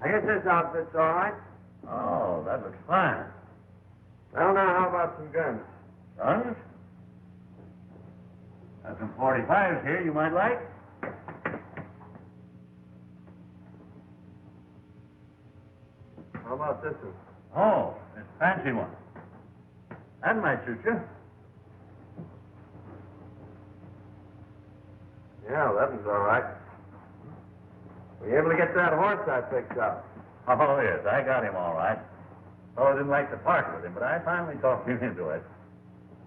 I guess this outfit's all right. Oh, that looks fine. Well, now, how about some guns? Guns? Got some 45s here you might like. How about this one? Oh, this fancy one. That might suit you. Yeah, that one's all right. Were you able to get that horse I picked up? Oh, yes, I got him all right. Fellow didn't like to part with him, but I finally talked him into it.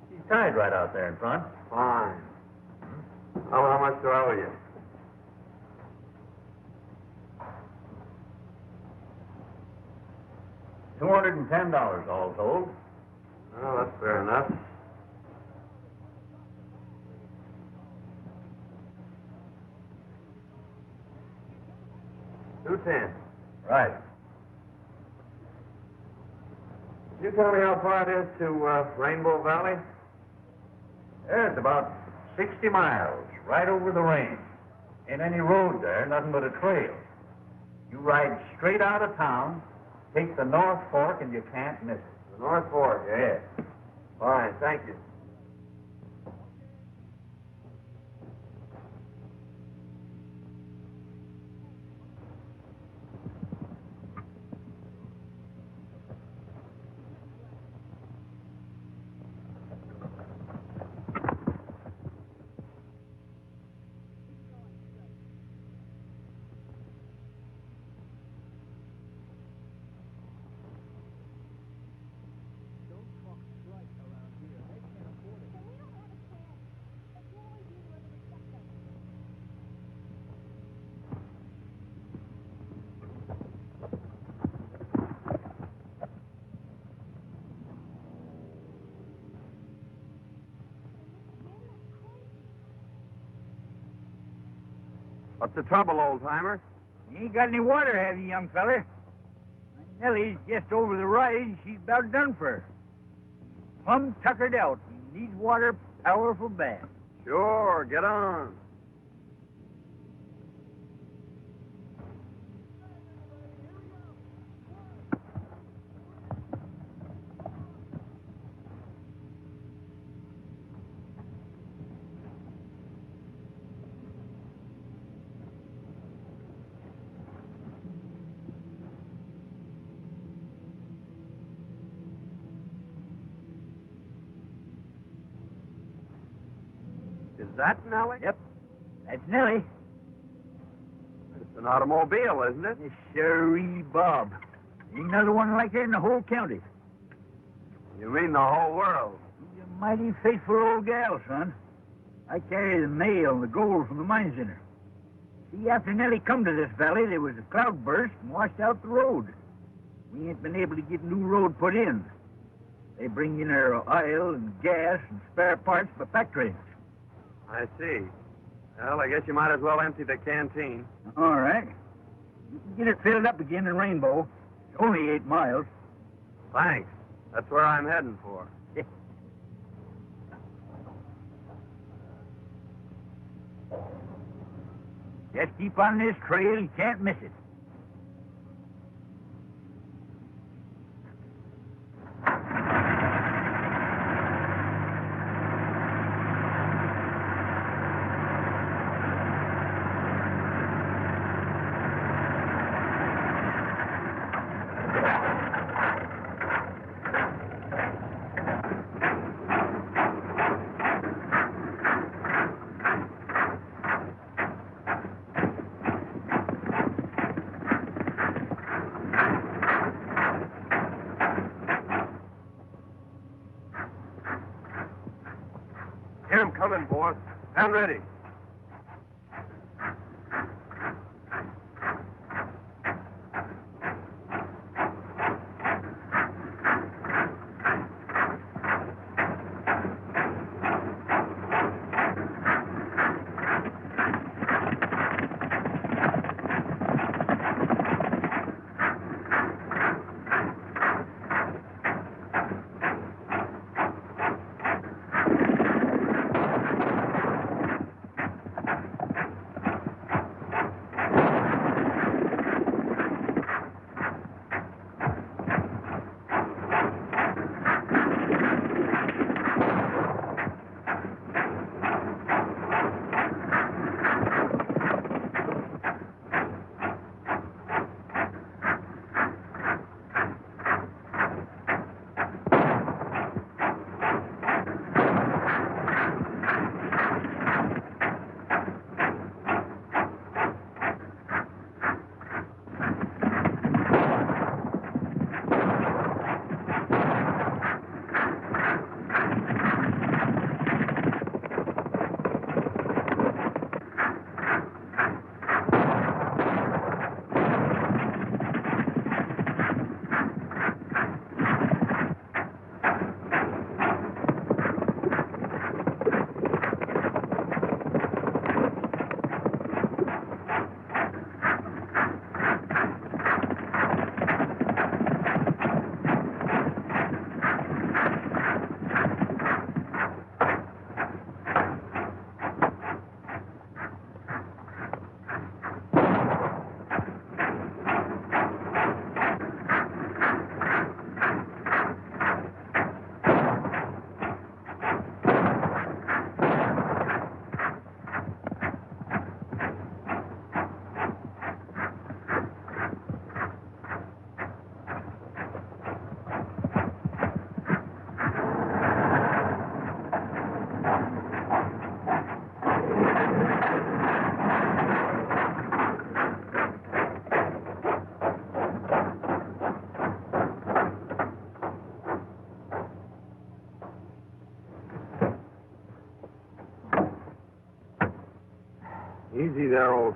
He's tied right out there in front. Fine. Well, how much do I owe you? $210 all told. Well, that's fair enough. $210. Right. Can you tell me how far it is to Rainbow Valley? Yeah, it's about 60 miles, right over the range. Ain't any road there, nothing but a trail. You ride straight out of town, take the North Fork, and you can't miss it. The North Fork, eh? Yeah. Fine, thank you. What's the trouble, old-timer? You ain't got any water, have you, young feller? Nellie's just over the rise. She's about done for. Plumb tuckered out. Needs water powerful bad. Sure, get on. Is that Nellie? Yep, that's Nellie. It's an automobile, isn't it? Yes, sirree, Bob. Ain't another one like her in the whole county. You mean the whole world? She's a mighty faithful old gal, son. I carry the mail and the gold from the mines in her. See, after Nellie come to this valley, there was a cloudburst and washed out the road. We ain't been able to get new road put in. They bring in her oil and gas and spare parts by pack trains. I see. Well, I guess you might as well empty the canteen. All right. You can get it filled up again in Rainbow. It's only 8 miles. Thanks. That's where I'm heading for. Just keep on this trail. You can't miss it. Here I'm coming, boss. I'm ready.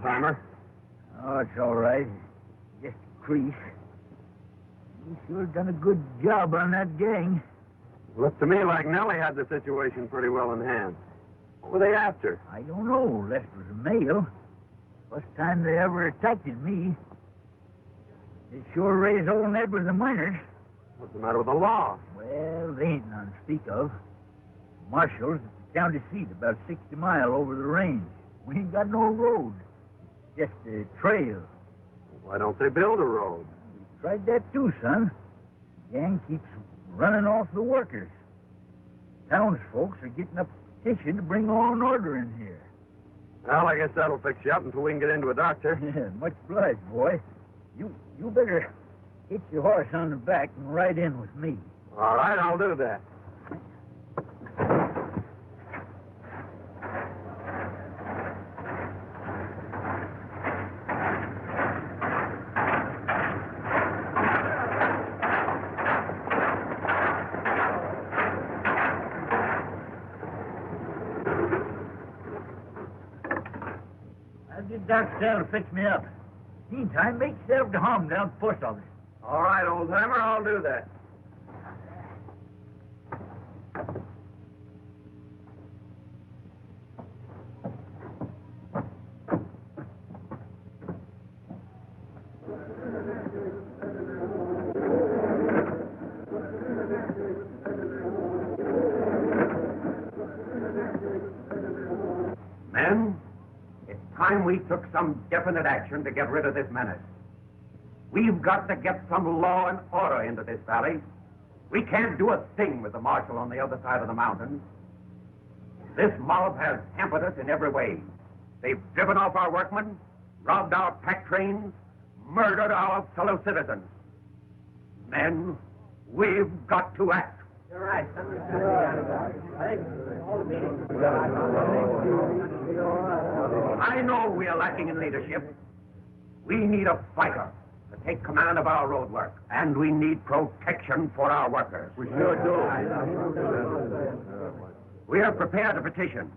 old-timer. Oh, it's all right. Just a crease. You sure done a good job on that gang. Looked to me like Nellie had the situation pretty well in hand. What were they after? I don't know, unless it was a male. First time they ever attacked me. They sure raised old Ned with the miners. What's the matter with the law? Well, they ain't none to speak of. Marshall's at the county seat, about 60 mile over the range. We ain't got no road. Just a trail. Why don't they build a road? We tried that too, son. Gang keeps running off the workers. Townsfolk are getting up a petition to bring law and order in here. Well, I guess that'll fix you up until we can get into a doctor. Much obliged, boy. You better hit your horse on the back and ride in with me. All right, I'll do that. I'll get Doc Sal to fix me up. Meantime, make yourself to home down at the post office. All right, old-timer, I'll do that. Men, it's time we took some definite action to get rid of this menace. We've got to get some law and order into this valley. We can't do a thing with the marshal on the other side of the mountains. This mob has hampered us in every way. They've driven off our workmen, robbed our pack trains, murdered our fellow citizens. Men, we've got to act. You're right. I know we are lacking in leadership. We need a fighter to take command of our road work, and we need protection for our workers. We sure do. We have prepared a petition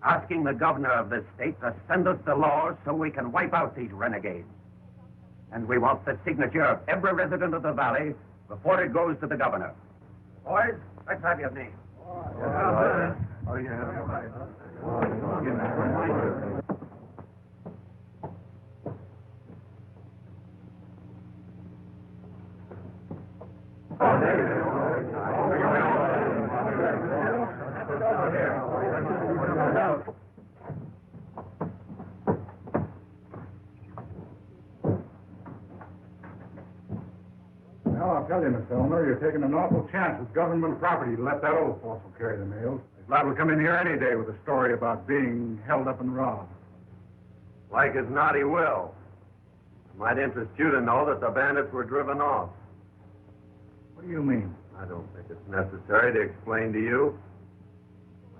asking the governor of this state to send us the laws so we can wipe out these renegades. And we want the signature of every resident of the valley before it goes to the governor. Boys, let's have your name. Oh, yeah. Well, I'll tell you, Mr. Elmer, you're taking an awful chance with government property to let that old fossil carry the mails. His lad will come in here any day with a story about being held up and robbed. Like as not, he will. It might interest you to know that the bandits were driven off. What do you mean? I don't think it's necessary to explain to you.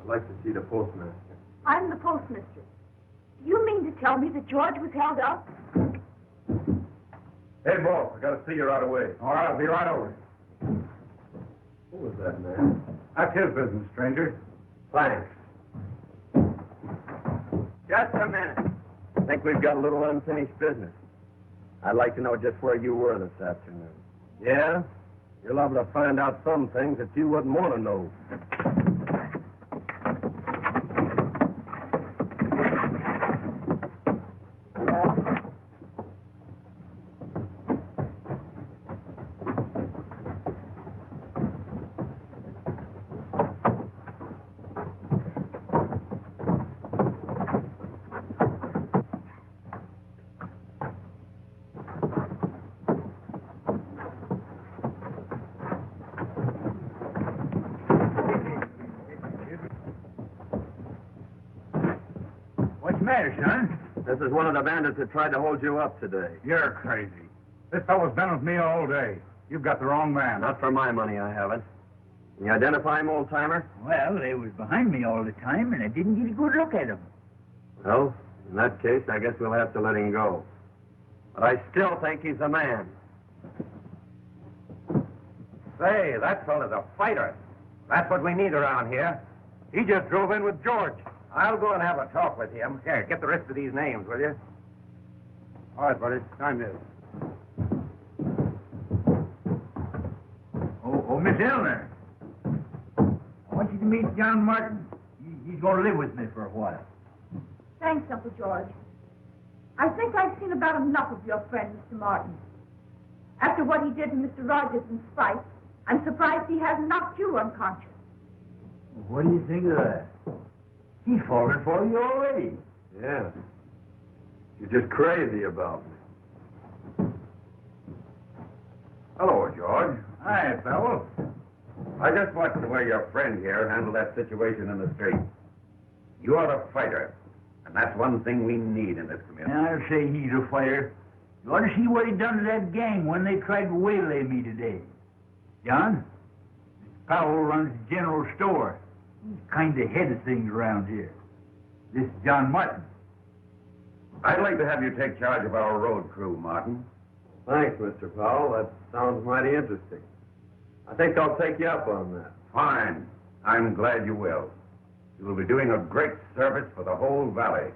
I'd like to see the postmaster. I'm the postmistress. Do you mean to tell me that George was held up? Hey, boss, I gotta see you right away. All right, I'll be right over. Who was that man? That's his business, stranger. Thanks. Just a minute. I think we've got a little unfinished business. I'd like to know just where you were this afternoon. Yeah? You're liable to find out some things that you wouldn't want to know. What's the matter, son? This is one of the bandits that tried to hold you up today. You're crazy. This fellow's been with me all day. You've got the wrong man. Not for my money, I haven't. Can you identify him, old-timer? Well, they was behind me all the time, and I didn't get a good look at them. Well, in that case, I guess we'll have to let him go. But I still think he's a man. Say, that fellow's a fighter. That's what we need around here. He just drove in with George. I'll go and have a talk with him. Here, get the rest of these names, will you? All right, buddy. Time is. Oh, Miss Eleanor. I want you to meet John Martin. He's going to live with me for a while. Thanks, Uncle George. I think I've seen about enough of your friend, Mr. Martin. After what he did to Mr. Rogers in spite, I'm surprised he hasn't knocked you unconscious. What do you think of that? He's fallen for you already. Yeah. You're just crazy about me. Hello, George. Hi, fellow. I just watched the way your friend here handled that situation in the street. You are a fighter, and that's one thing we need in this community. And I'll say he's a fighter. You ought to see what he done to that gang when they tried to waylay me today. John, this Powell runs the general store. He's kind of head of things around here. This is John Martin. I'd like to have you take charge of our road crew, Martin. Thanks, Mr. Powell. That sounds mighty interesting. I think I'll take you up on that. Fine. I'm glad you will. You will be doing a great service for the whole valley.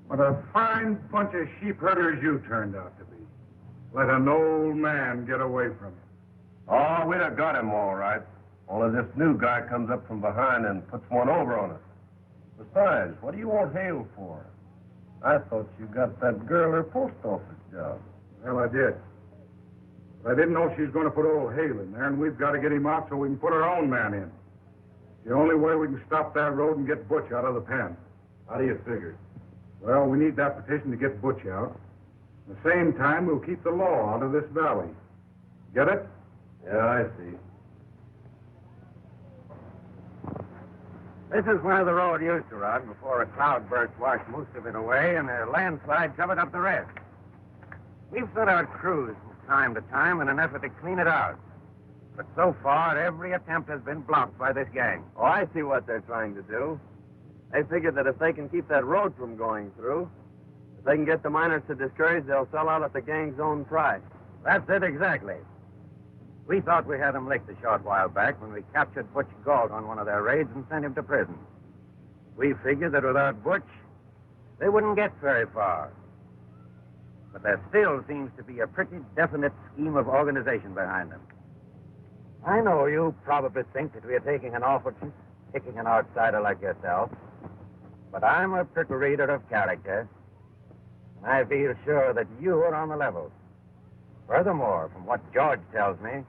What a fine bunch of sheep herders you turned out to be. Let an old man get away from you. Oh, we'd have got him all right. Only this new guy comes up from behind and puts one over on us. Besides, what do you want Hale for? I thought you got that girl her post office job. Well, I did. But I didn't know she was going to put old Hale in there, and we've got to get him out so we can put our own man in. The only way we can stop that road and get Butch out of the pen. How do you figure? Well, we need that petition to get Butch out. At the same time, we'll keep the law out of this valley. Get it? Yeah, I see. This is where the road used to run before a cloudburst washed most of it away and a landslide covered up the rest. We've sent out crews from time to time in an effort to clean it out. But so far, every attempt has been blocked by this gang. Oh, I see what they're trying to do. They figure that if they can keep that road from going through, if they can get the miners to discourage, they'll sell out at the gang's own price. That's it exactly. We thought we had him licked a short while back when we captured Butch Galt on one of their raids and sent him to prison. We figured that without Butch, they wouldn't get very far. But there still seems to be a pretty definite scheme of organization behind them. I know you probably think that we are taking an awful chance picking an outsider like yourself, but I'm a pretty reader of character, and I feel sure that you are on the level. Furthermore, from what George tells me,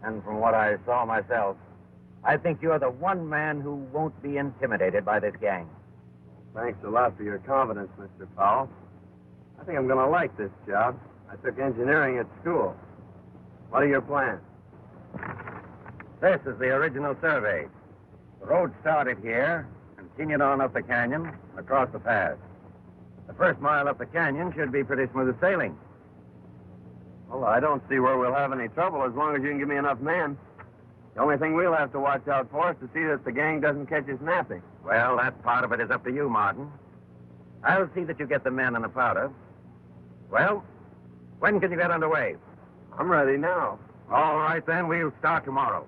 and from what I saw myself, I think you're the one man who won't be intimidated by this gang. Thanks a lot for your confidence, Mr. Powell. I think I'm going to like this job. I took engineering at school. What are your plans? This is the original survey. The road started here, continued on up the canyon, and across the pass. The first mile up the canyon should be pretty smooth sailing. Well, I don't see where we'll have any trouble as long as you can give me enough men. The only thing we'll have to watch out for is to see that the gang doesn't catch us napping. Well, that part of it is up to you, Martin. I'll see that you get the men and the powder. Well, when can you get underway? I'm ready now. All right, then. We'll start tomorrow.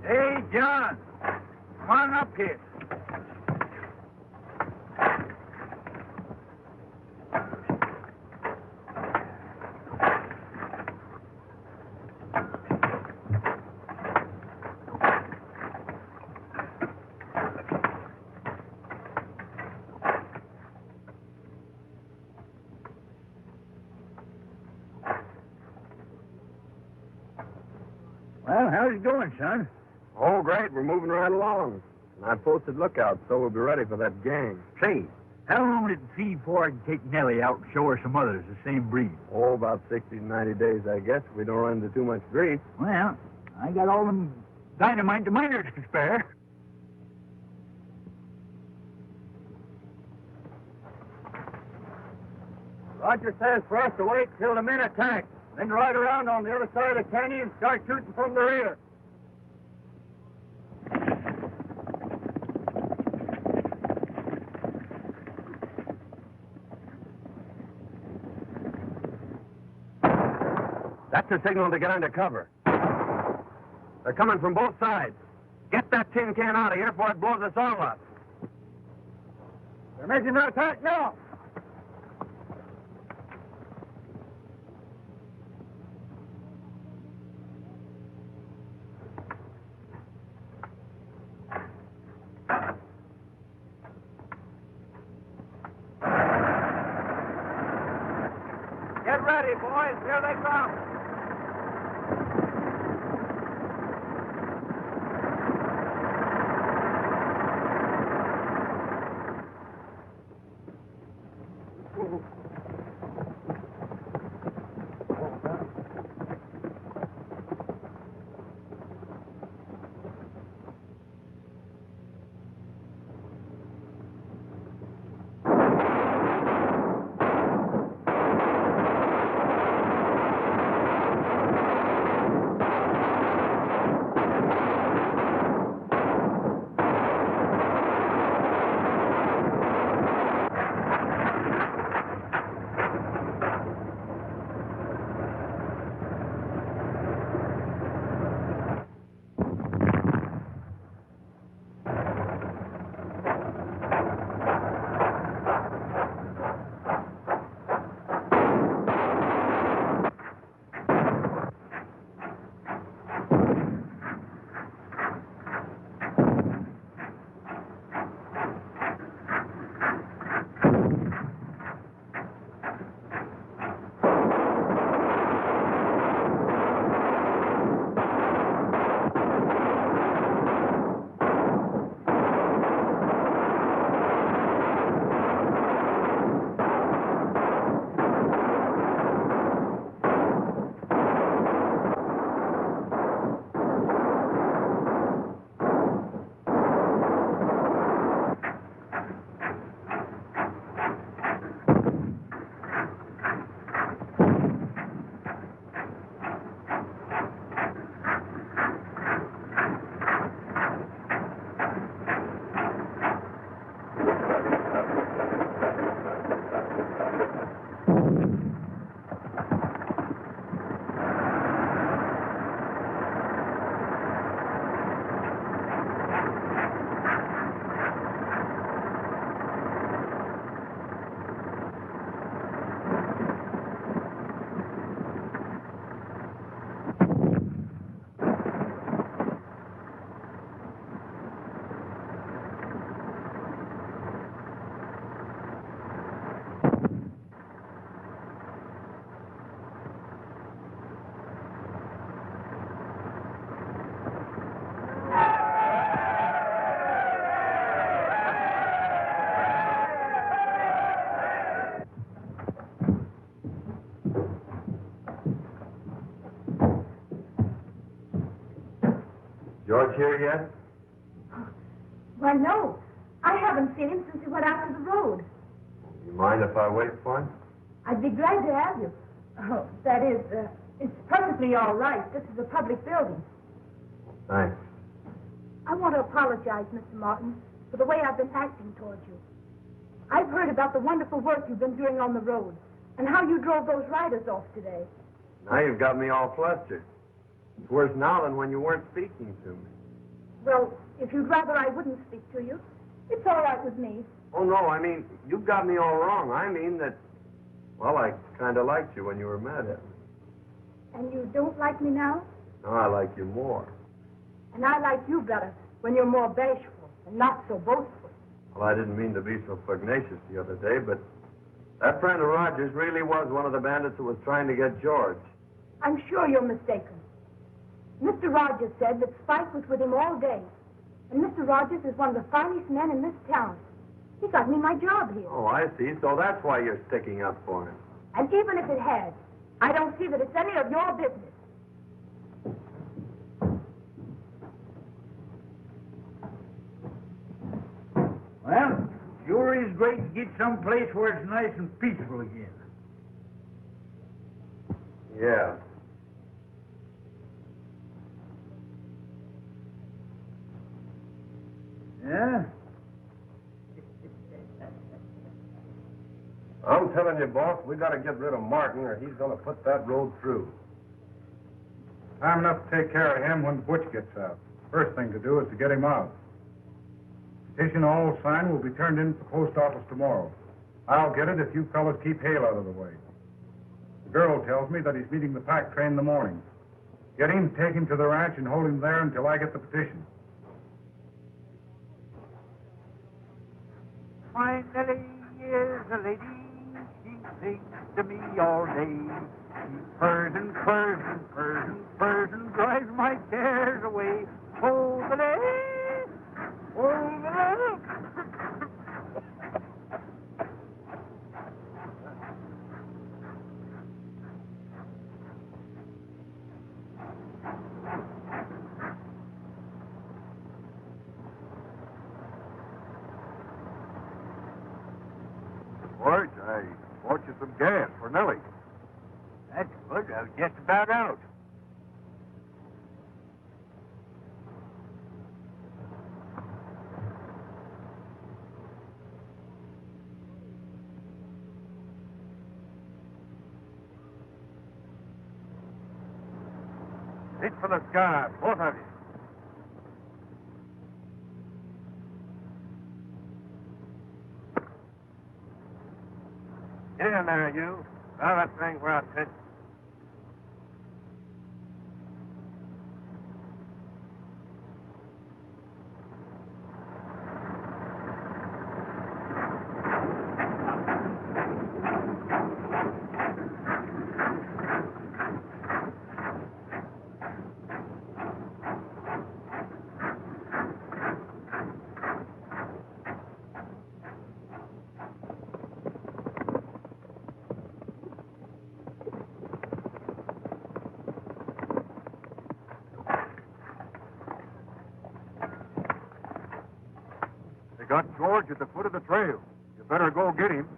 Hey, John. Come on up here. Well, how's it going, son? Oh, great. We're moving right along. And I posted lookouts, so we'll be ready for that gang. Say, how long would it be before I can take Nellie out and show her some others the same breed? Oh, about 60 to 90 days, I guess, if we don't run into too much grief. Well, I got all them dynamite the miners to spare. Roger says for us to wait till the men attack, then ride around on the other side of the canyon and start shooting from the rear. That's a signal to get under cover. They're coming from both sides. Get that tin can out of here before it blows us all up. They're making their attack now. Get ready, boys. Here they come. George here yet? Why, no. I haven't seen him since he went out to the road. You mind if I wait for him? I'd be glad to have you. Oh, that is, it's perfectly all right. This is a public building. Thanks. I want to apologize, Mr. Martin, for the way I've been acting towards you. I've heard about the wonderful work you've been doing on the road and how you drove those riders off today. Now you've got me all flustered. It's worse now than when you weren't speaking to me. Well, if you'd rather I wouldn't speak to you, it's all right with me. Oh, no, I mean, you've got me all wrong. I mean that, well, I kind of liked you when you were mad at me. And you don't like me now? Now I like you more. And I like you better when you're more bashful and not so boastful. Well, I didn't mean to be so pugnacious the other day, but that friend of Roger's really was one of the bandits who was trying to get George. I'm sure you're mistaken. Mr. Rogers said that Spike was with him all day. And Mr. Rogers is one of the finest men in this town. He got me my job here. Oh, I see. So that's why you're sticking up for him. And even if it had, I don't see that it's any of your business. Well, sure is great to get someplace where it's nice and peaceful again. Yeah. Yeah? I'm telling you, boss, we got to get rid of Martin or he's going to put that road through. Time enough to take care of him when Butch gets out. First thing to do is to get him out. Petition all signed will be turned in at the post office tomorrow. I'll get it if you fellas keep Hale out of the way. The girl tells me that he's meeting the pack train in the morning. Get him, take him to the ranch, and hold him there until I get the petition. My Nellie is a lady. She sings to me all day. She purrs and purrs and purrs and purrs and drives my cares away. Oh, the day! Oh, the day! George, I bought you some gas for Nellie. That's good. I was just about out. Reach for the sky, both of you. Get in there, you. Now that thing where I pitched. Got George at the foot of the trail. You better go get him.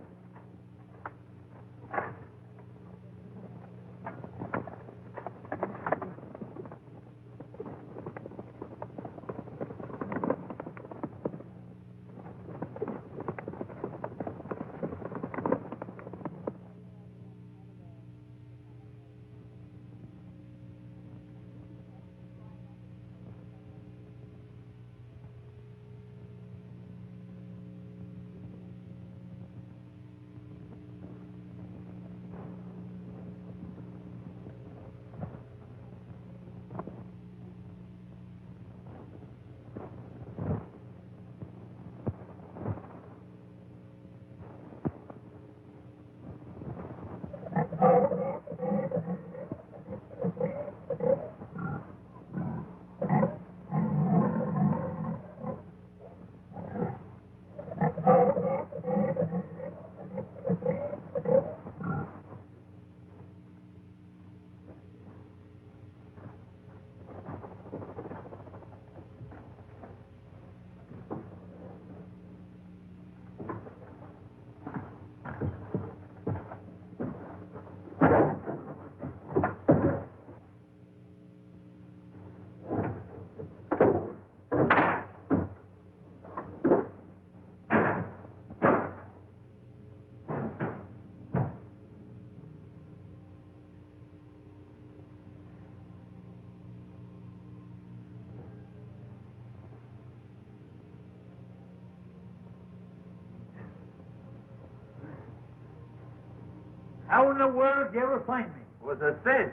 How in the world did you ever find me? It was a cinch.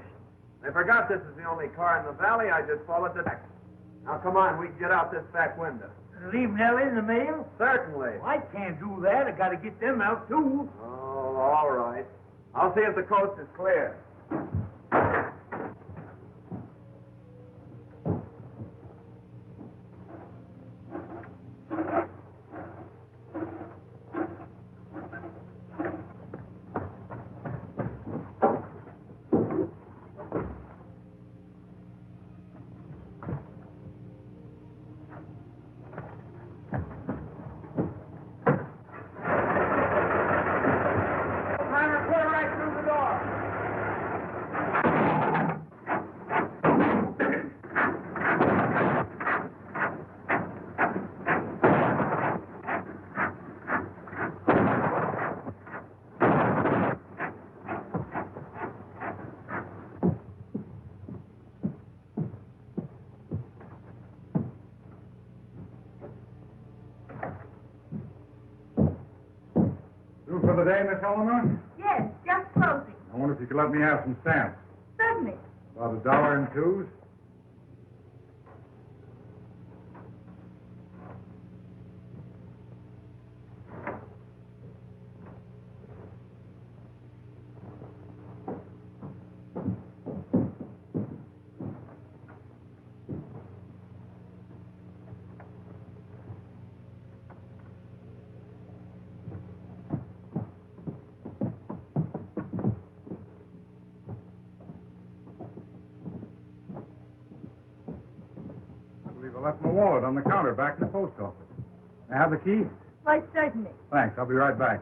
I forgot this is the only car in the valley. I just followed the back. Now, come on. We can get out this back window. Leave Nellie in the mail? Certainly. I can't do that. I got to get them out, too. Oh, all right. I'll see if the coast is clear. today, Miss Eleanor? Yes, just closing. I wonder if you could let me have some stamps. Certainly. About $1 and twos. I left my wallet on the counter back in the post office. May I have the key? Why, certainly. Thanks. I'll be right back.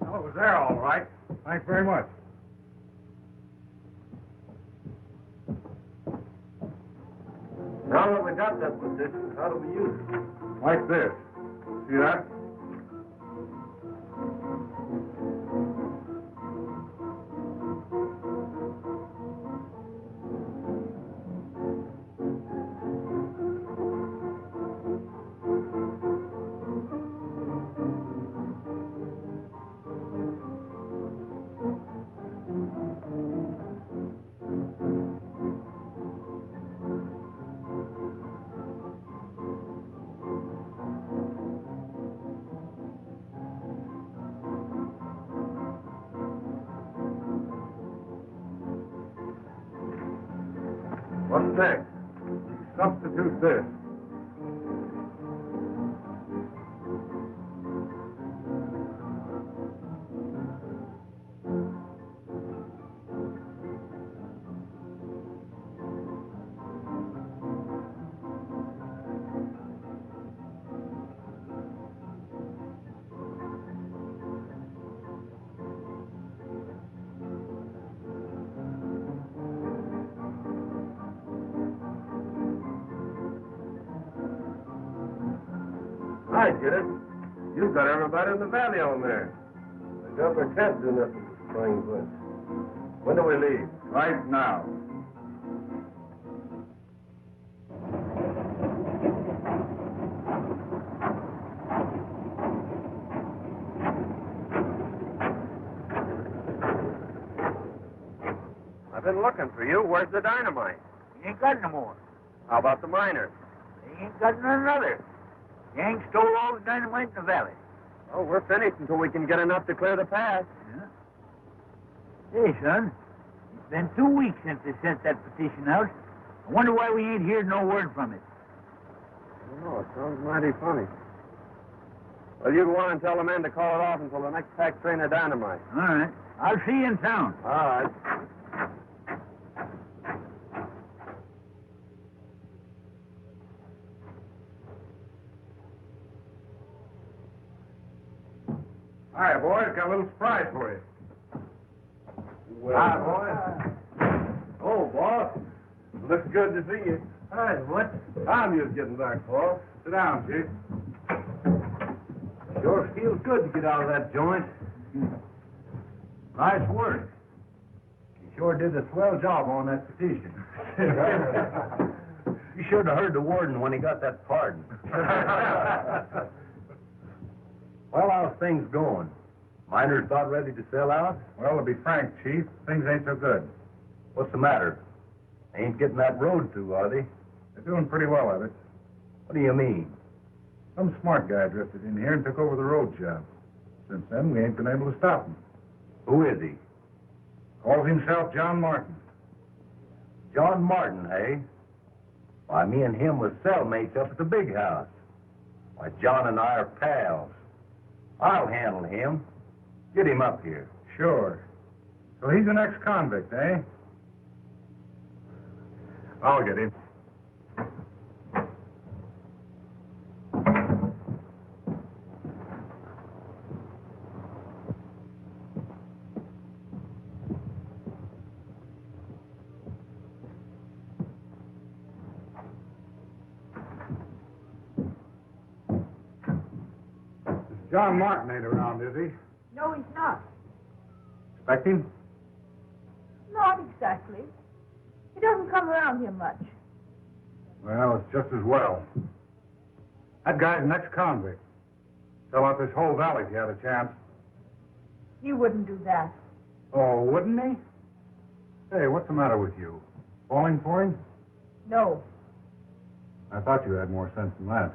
Well, it was there all right. Thanks very much. Now that we got that position, how do we use it? Like this. See that? What's next? Substitute this. I get it. You've got everybody in the valley on there. The governor can't do nothing to spring blitz. When do we leave? Right now. I've been looking for you. Where's the dynamite? You ain't got no more. How about the miners? They ain't got none other. Gang stole all the dynamite in the valley. Oh, we're finished until we can get enough to clear the path. Yeah. Hey, son, it's been 2 weeks since they sent that petition out. I wonder why we ain't heard no word from it. I don't know. It sounds mighty funny. Well, you go on and tell the men to call it off until the next pack train of dynamite. All right. I'll see you in town. All right. Hi, boys. Got a little surprise for you. Well, hi, boys. Oh, boss. Looks good to see you. Hi, what? Time you're getting back, boss. Sit down, Chief. Sure feels good to get out of that joint. Nice work. You sure did a swell job on that petition. You should have heard the warden when he got that pardon. Well, how's things going? Miners about ready to sell out? Well, to be frank, Chief, things ain't so good. What's the matter? They ain't getting that road through, are they? They're doing pretty well at it. What do you mean? Some smart guy drifted in here and took over the road job. Since then, we ain't been able to stop him. Who is he? Calls himself John Martin. John Martin, hey? Why, me and him was cellmates up at the big house. Why, John and I are pals. I'll handle him. Get him up here. Sure. So he's an ex-convict, eh? I'll get him. John Martin ain't around, is he? No, he's not. Expect him? Not exactly. He doesn't come around here much. Well, it's just as well. That guy's an ex-convict. Sell out this whole valley if you had a chance. He wouldn't do that. Oh, wouldn't he? Hey, what's the matter with you? Falling for him? No. I thought you had more sense than that.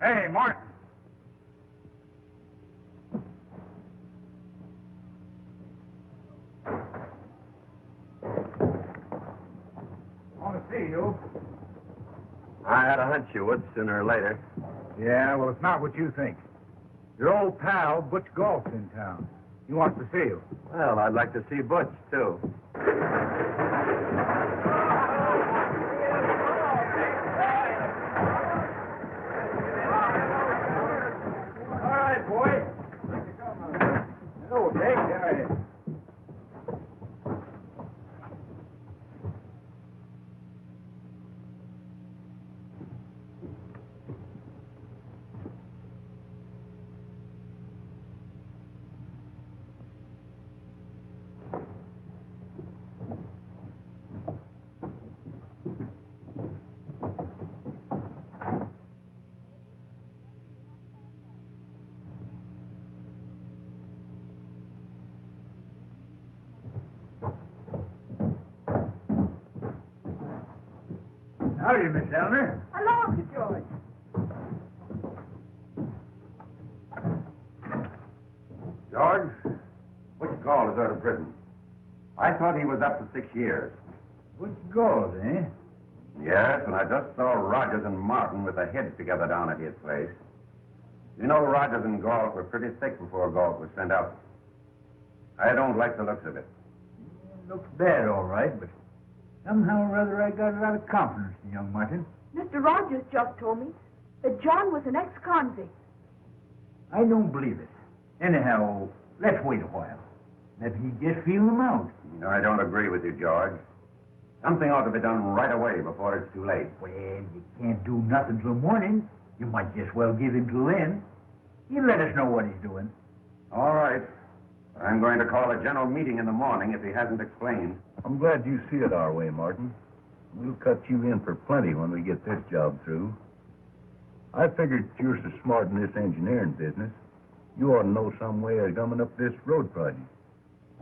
Hey, Martin. Want to see you. I had a hunch you would sooner or later. Yeah, well, it's not what you think. Your old pal, Butch Galt's in town. He wants to see you. Well, I'd like to see Butch, too. All right, boy. Okay, all right. Howdy, Miss Elmer. Hello, Uncle George. George, which Galt is out of prison? I thought he was up to 6 years. Butch Galt, eh? Yes, and I just saw Rogers and Martin with their heads together down at his place. You know, Rogers and Galt were pretty thick before Galt was sent out. I don't like the looks of it. Looks bad, all right, but somehow or other I got a lot of confidence in young Martin. Mr. Rogers just told me that John was an ex-convict. I don't believe it. Anyhow, let's wait a while. Maybe he just feel them out. No, I don't agree with you, George. Something ought to be done right away before it's too late. Well, you can't do nothing till morning. You might just well give him till then. He'll let us know what he's doing. All right. I'm going to call a general meeting in the morning if he hasn't explained. I'm glad you see it our way, Martin. We'll cut you in for plenty when we get this job through. I figured you're so smart in this engineering business, you ought to know some way of gumming up this road project.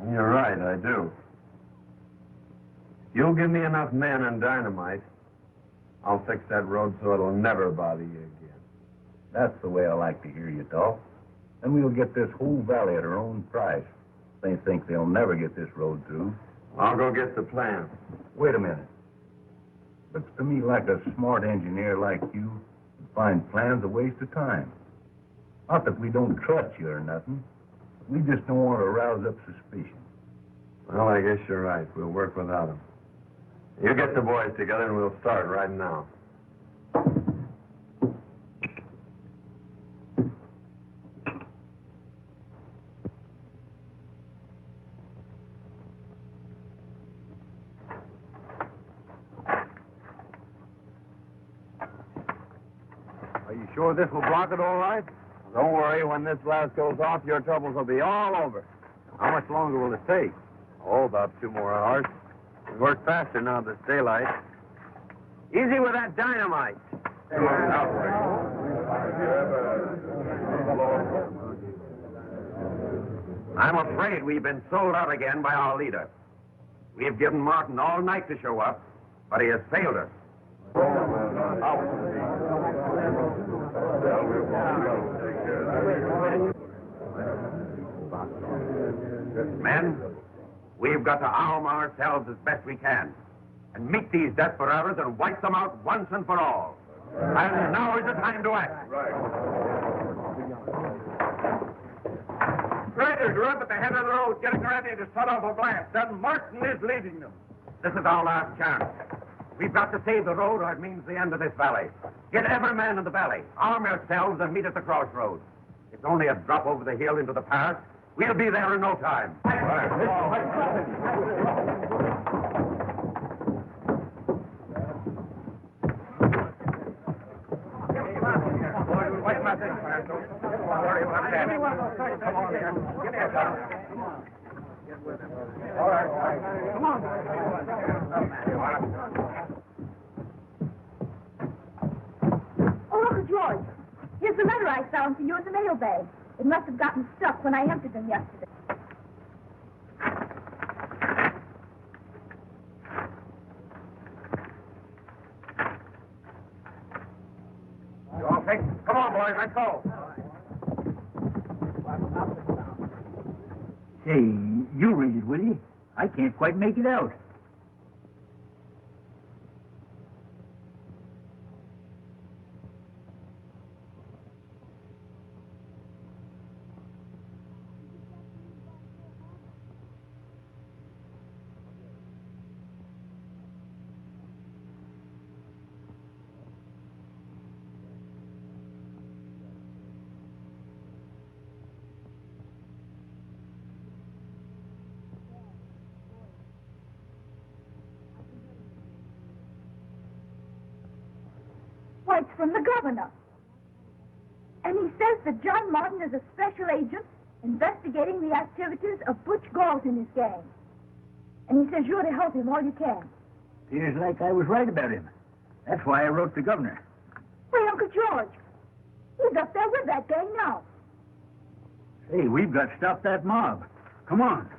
You're right, I do. You'll give me enough men and dynamite, I'll fix that road so it'll never bother you again. That's the way I like to hear you talk. And we'll get this whole valley at our own price. They think they'll never get this road through. I'll go get the plan. Wait a minute. Looks to me like a smart engineer like you would find plans a waste of time. Not that we don't trust you or nothing. We just don't want to rouse up suspicion. Well, I guess you're right. We'll work without them. You get the boys together and we'll start right now. Are you sure this will block it all right? Don't worry. When this blast goes off, your troubles will be all over. How much longer will it take? Oh, about 2 more hours. We work faster now that it's daylight. Easy with that dynamite. I'm afraid we've been sold out again by our leader. We have given Martin all night to show up, but he has failed us. Men, we've got to arm ourselves as best we can and meet these desperados and wipe them out once and for all. And now is the time to act. Riders are up at the head of the road getting ready to set off a blast, and Martin is leading them. This is our last chance. We've got to save the road or it means the end of this valley. Get every man in the valley. Arm yourselves and meet at the crossroads. It's only a drop over the hill into the pass, We'll be there in no time. Oh, Uncle George, here's the letter I found for you in the mailbag. It must have gotten stuck when I emptied them yesterday. You all think? Come on, boys, let's go. Say, you read it, will you? I can't quite make it out. Why, it's from the governor. And he says that John Martin is a special agent investigating the activities of Butch Galt and his gang. And he says you're to help him all you can. Feels like I was right about him. That's why I wrote the governor. Wait, Uncle George. He's up there with that gang now. Say, we've got to stop that mob. Come on.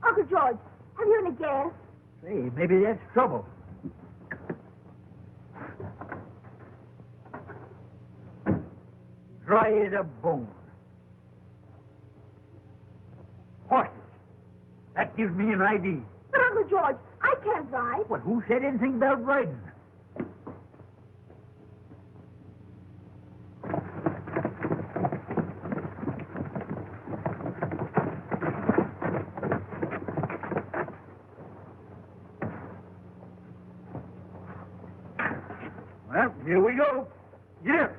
Uncle George, have you any gas? Say, maybe that's trouble. Dry as a bone. Horses. That gives me an idea. But, Uncle George, I can't ride. Well, who said anything about riding? Well, here we go. Get up.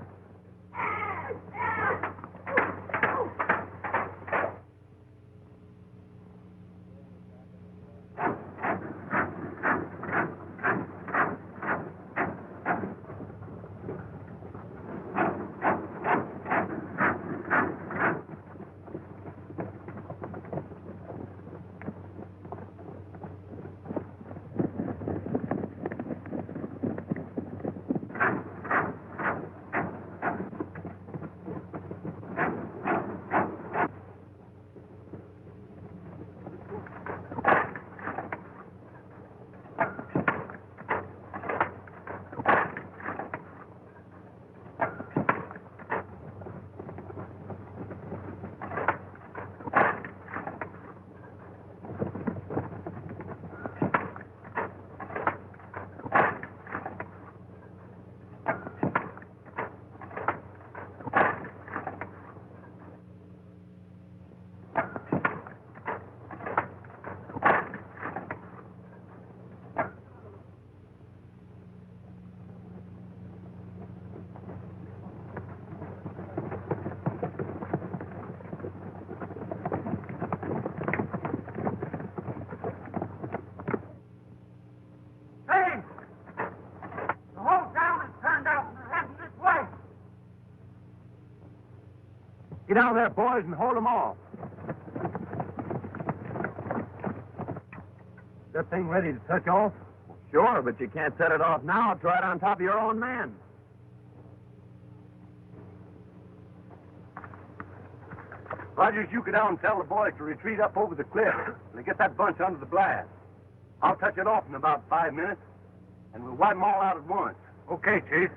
Get out there, boys, and hold them off. That thing ready to touch off? Sure, but you can't set it off now. It's right on top of your own man. Rogers, you go down and tell the boys to retreat up over the cliff and get that bunch under the blast. I'll touch it off in about 5 minutes, and we'll wipe them all out at once. Okay, Chief.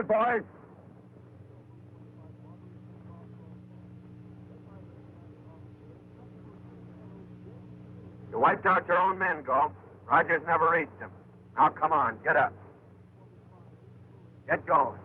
boys. You wiped out your own men, Galt. Rogers never reached them. Now, come on, get up. Get going.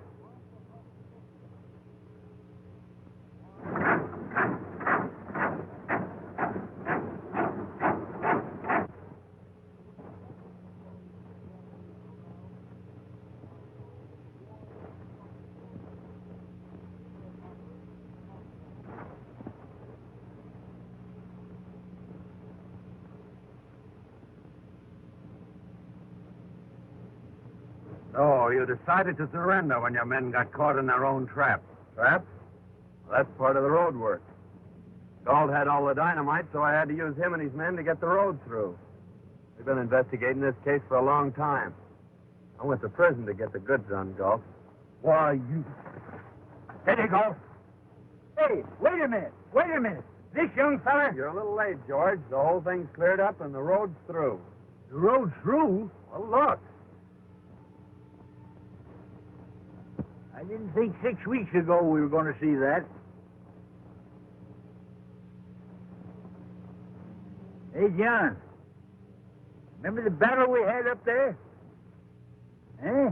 So, you decided to surrender when your men got caught in their own trap. Trap? Well, that's part of the road work. Galt had all the dynamite, so I had to use him and his men to get the road through. We've been investigating this case for a long time. I went to prison to get the goods on Galt. Why, you... Steady, Galt. Hey, wait a minute. Wait a minute. This young fella... You're a little late, George. The whole thing's cleared up and the road's through. The road's through? Well, look. I didn't think 6 weeks ago we were going to see that. Hey, John. Remember the battle we had up there? Eh?